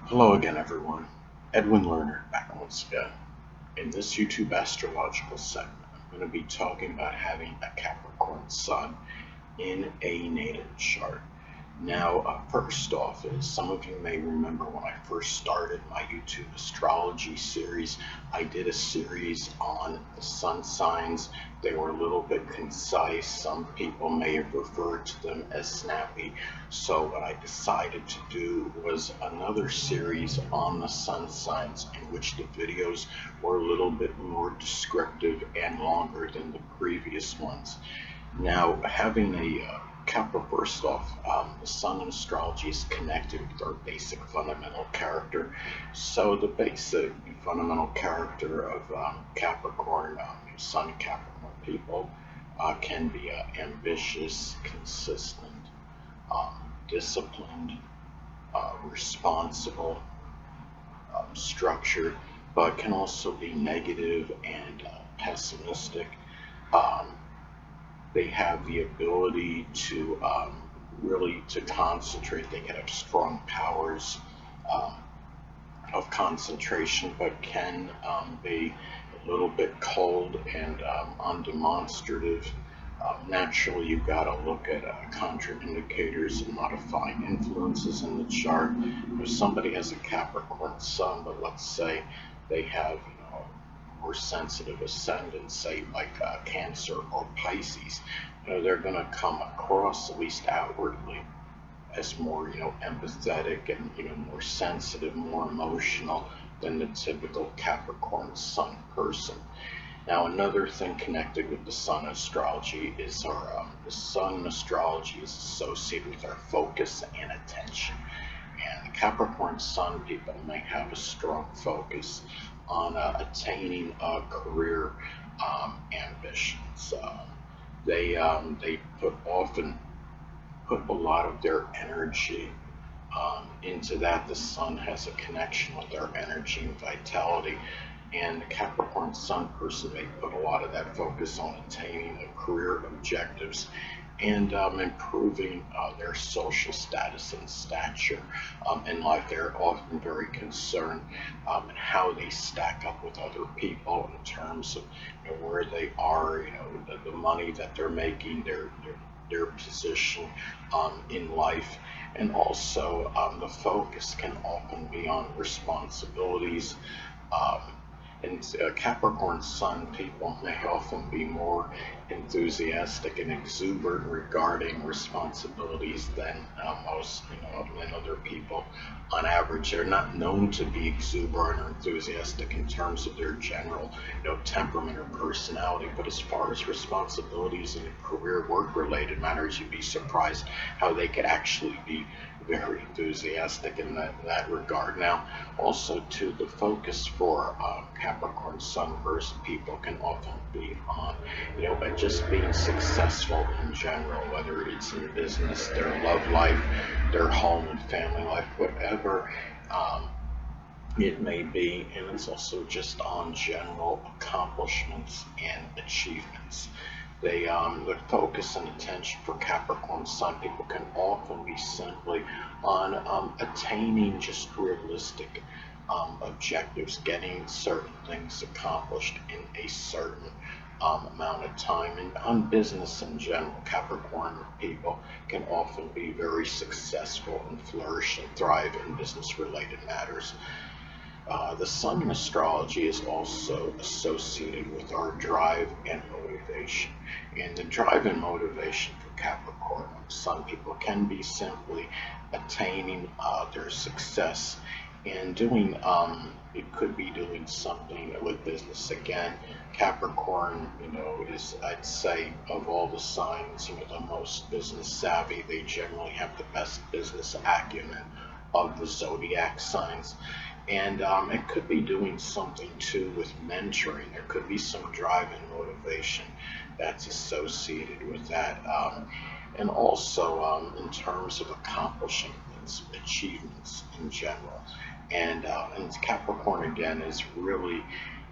Hello again, everyone. Edwin Learnard back once again. In this YouTube astrological segment, I'm going to be talking about having a Capricorn Sun in a natal chart. Now, first off, as some of you may remember when I first started my YouTube astrology series, I did a series on the sun signs. They were a little bit concise. Some people may have referred to them as snappy. So what I decided to do was another series on the sun signs in which the videos were a little bit more descriptive and longer than the previous ones. Now, having a Kepler, first off, the sun in astrology is connected with our basic fundamental character. So the basic fundamental character of Capricorn, sun Capricorn people can be ambitious, consistent, disciplined, responsible, structured, but can also be negative and pessimistic. Um, they have the ability to really to concentrate. They can have strong powers um, of concentration, but can be a little bit cold and undemonstrative. Naturally, you've got to look at contraindicators and modifying influences in the chart. If somebody has a Capricorn Sun, but let's say they have more sensitive ascendant, say like Cancer or Pisces, they're going to come across, at least outwardly, as more empathetic and more sensitive, more emotional than the typical Capricorn Sun person. Now, another thing connected with the Sun astrology is the Sun astrology is associated with our focus and attention. And the Capricorn Sun people may have a strong focus on attaining career ambitions. They often put a lot of their energy into that. The Sun has a connection with our energy and vitality, and the Capricorn Sun person may put a lot of that focus on attaining the career objectives and improving their social status and stature in life. They're often very concerned in how they stack up with other people in terms of where they are, the money that they're making, their position in life, and also the focus can often be on responsibilities. Um, and Capricorn Sun people may often be more enthusiastic and exuberant regarding responsibilities than than other people. On average, they're not known to be exuberant or enthusiastic in terms of their general, temperament or personality. But as far as responsibilities and career work-related matters, you'd be surprised how they could actually be very enthusiastic in that regard. Now, also, too, the focus for Capricorn Sunburst people can often be on, just being successful in general, whether it's in business, their love life, their home and family life, whatever it may be. And it's also just on general accomplishments and achievements. The focus and attention for Capricorn Sun people can often be simply on attaining just realistic objectives, getting certain things accomplished in a certain amount of time. And on business in general, Capricorn people can often be very successful and flourish and thrive in business related matters. The Sun in astrology is also associated with our drive and motivation. And the drive and motivation for Capricorn Sun people can be simply attaining their success and doing, it could be doing something with business. Again, Capricorn, is, I'd say, of all the signs, the most business savvy. They generally have the best business acumen of the zodiac signs. And it could be doing something too with mentoring. There could be some drive and motivation that's associated with that. And also in terms of accomplishing things, achievements in general. And Capricorn again is really,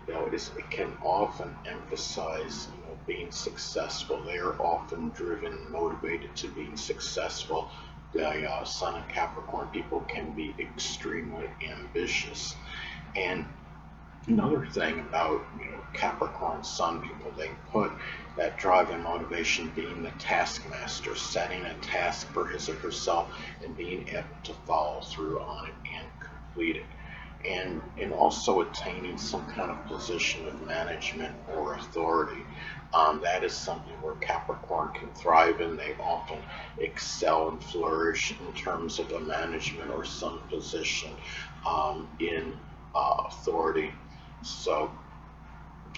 it can often emphasize, being successful. They are often driven, motivated to being successful the Sun and Capricorn people can be extremely ambitious. And another thing about Capricorn Sun people, they put that drive and motivation being the taskmaster, setting a task for his or herself and being able to follow through on it and complete it. And also attaining some kind of position of management or authority. That is something where Capricorn can thrive in. They often excel and flourish in terms of a management or some position in authority. So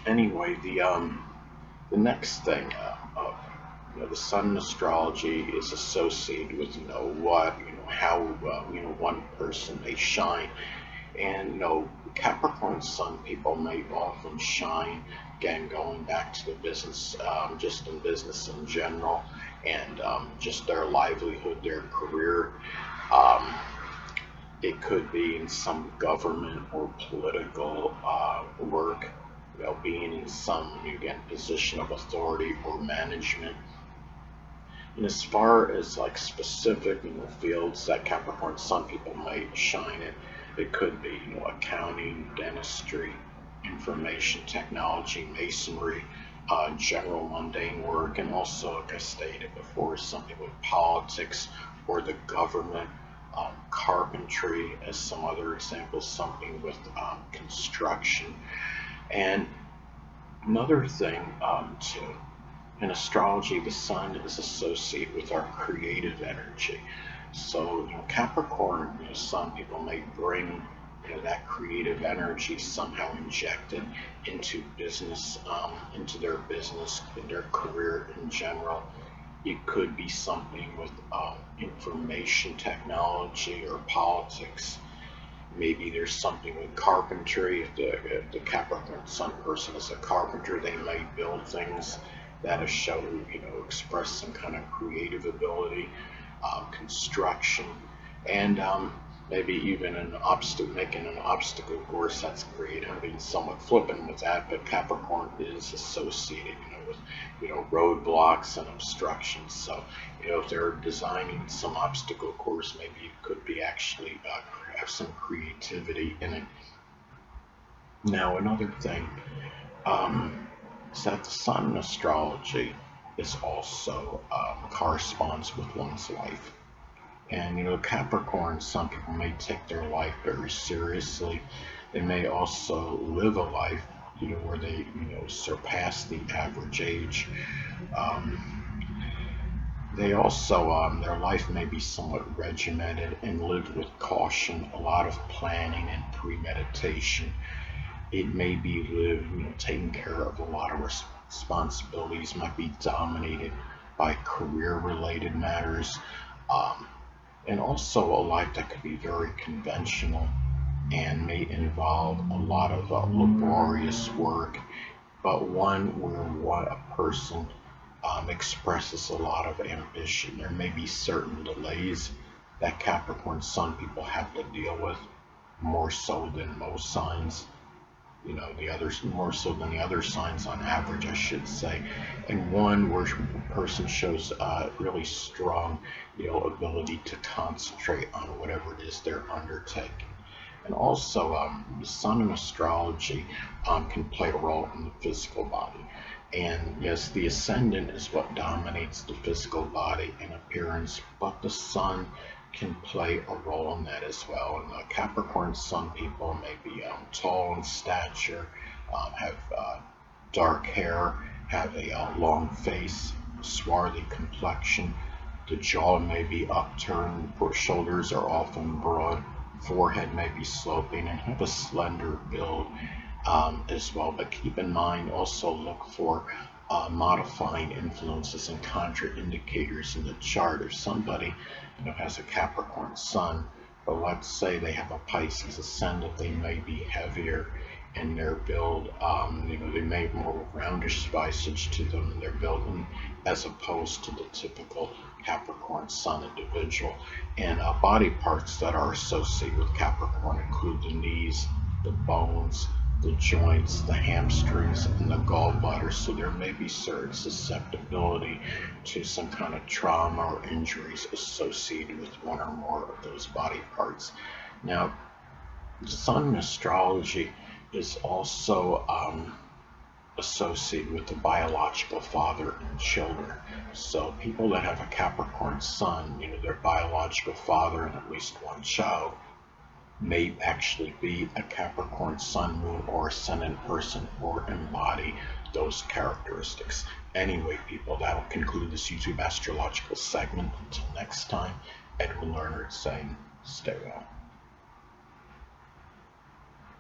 anyway, the next thing, the Sun in astrology is associated with what how one person may shine. And Capricorn Sun people may often shine, again, going back to the business, just in business in general, and just their livelihood, their career. Um, it could be in some government or political work, being in some, again, position of authority or management. And as far as like specific fields that Capricorn Sun people might shine in, it could be accounting, dentistry, information technology, masonry, general mundane work, and also, like I stated before, something with politics or the government, carpentry, as some other examples, something with construction. And another thing too, in astrology, the Sun is associated with our creative energy. So, Capricorn, Sun people may bring, that creative energy somehow injected into business, into their business, in their career in general. It could be something with information technology or politics. Maybe there's something with carpentry. If the Capricorn Sun person is a carpenter, they might build things that show, express some kind of creative ability, construction, and maybe even making an obstacle course. That's great. I'm being somewhat flippant with that, but Capricorn is associated, with roadblocks and obstructions. So, if they're designing some obstacle course, maybe it could be actually have some creativity in it. Now, another thing is that the Sun in astrology is also corresponds with one's life. And Capricorn, some people may take their life very seriously. They may also live a life, where they, surpass the average age. Um, they also, their life may be somewhat regimented and lived with caution, a lot of planning and premeditation. It may be lived, taking care of a lot of responsibilities, might be dominated by career-related matters. Um, and also a life that could be very conventional and may involve a lot of laborious work, but one where a person expresses a lot of ambition. There may be certain delays that Capricorn Sun people have to deal with, more so than most signs. The others more so than the other signs on average, I should say. And one where a person shows really strong, ability to concentrate on whatever it is they're undertaking. And also, the Sun in astrology can play a role in the physical body. And yes, the ascendant is what dominates the physical body and appearance, but the Sun can play a role in that as well. And Capricorn Sun people may be tall in stature, have dark hair, have a long face, swarthy complexion. The jaw may be upturned, shoulders are often broad, forehead may be sloping, and have a slender build as well. But keep in mind, also look for modifying influences and contraindicators in the chart. If somebody has a Capricorn Sun, but let's say they have a Pisces ascendant, they may be heavier in their build. They may have more roundish visage to them in their build, as opposed to the typical Capricorn Sun individual. And body parts that are associated with Capricorn include the knees, the bones, the joints, the hamstrings, and the gallbladder. So there may be certain susceptibility to some kind of trauma or injuries associated with one or more of those body parts. Now, Sun astrology is also associated with the biological father and children. So people that have a Capricorn Sun, their biological father and at least one child may actually be a Capricorn Sun, Moon, or Ascendant person or embody those characteristics. Anyway, people, that'll conclude this YouTube astrological segment. Until next time, Edwin Learnard saying, stay well.